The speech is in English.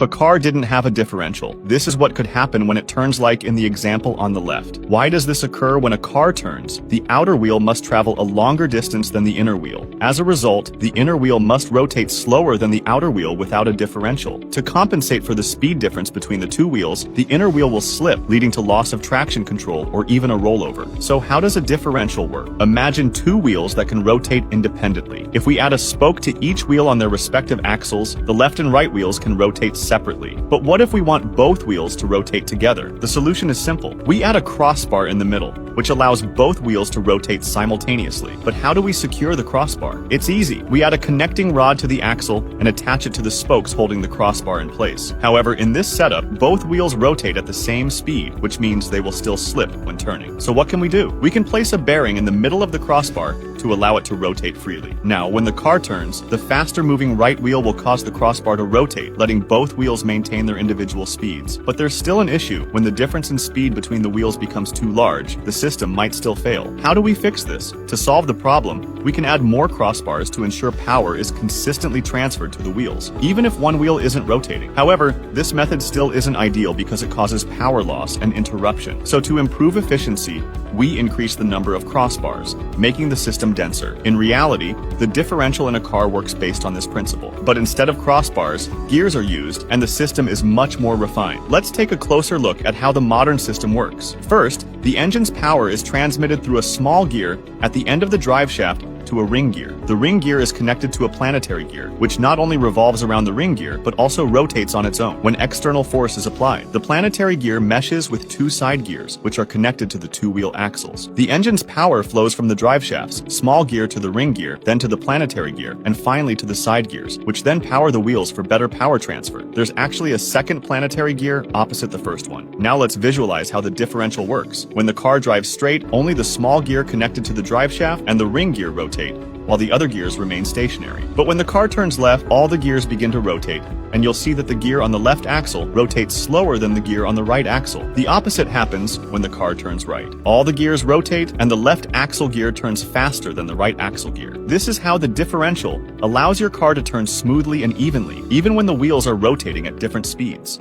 if a car didn't have a differential, this is what could happen when it turns, like in the example on the left. Why does this occur? When a car turns, the outer wheel must travel a longer distance than the inner wheel. As a result, the inner wheel must rotate slower than the outer wheel without a differential. To compensate for the speed difference between the two wheels, the inner wheel will slip, leading to loss of traction control or even a rollover. So how does a differential work? Imagine two wheels that can rotate independently. If we add a spoke to each wheel on their respective axles, the left and right wheels can rotate separately. But what if we want both wheels to rotate together? The solution is simple. We add a crossbar in the middle, which allows both wheels to rotate simultaneously. But how do we secure the crossbar? It's easy. We add a connecting rod to the axle and attach it to the spokes holding the crossbar in place. However, in this setup, both wheels rotate at the same speed, which means they will still slip when turning. So what can we do? We can place a bearing in the middle of the crossbar to allow it to rotate freely. Now, when the car turns, the faster moving right wheel will cause the crossbar to rotate, letting both wheels maintain their individual speeds. But there's still an issue. When the difference in speed between the wheels becomes too large, the system might still fail. How do we fix this? To solve the problem, we can add more crossbars to ensure power is consistently transferred to the wheels, even if one wheel isn't rotating. However, this method still isn't ideal because it causes power loss and interruption. So to improve efficiency, we increase the number of crossbars, making the system denser. In reality, the differential in a car works based on this principle. But instead of crossbars, gears are used, and the system is much more refined. Let's take a closer look at how the modern system works. First, the engine's power is transmitted through a small gear at the end of the drive shaft to a ring gear. The ring gear is connected to a planetary gear, which not only revolves around the ring gear, but also rotates on its own when external force is applied. The planetary gear meshes with two side gears, which are connected to the two-wheel axles. The engine's power flows from the drive shafts, small gear to the ring gear, then to the planetary gear, and finally to the side gears, which then power the wheels for better power transfer. There's actually a second planetary gear opposite the first one. Now let's visualize how the differential works. When the car drives straight, only the small gear connected to the drive shaft and the ring gear rotate, while the other gears remain stationary. But when the car turns left, all the gears begin to rotate, and you'll see that the gear on the left axle rotates slower than the gear on the right axle. The opposite happens when the car turns right. All the gears rotate, and the left axle gear turns faster than the right axle gear. This is how the differential allows your car to turn smoothly and evenly, even when the wheels are rotating at different speeds.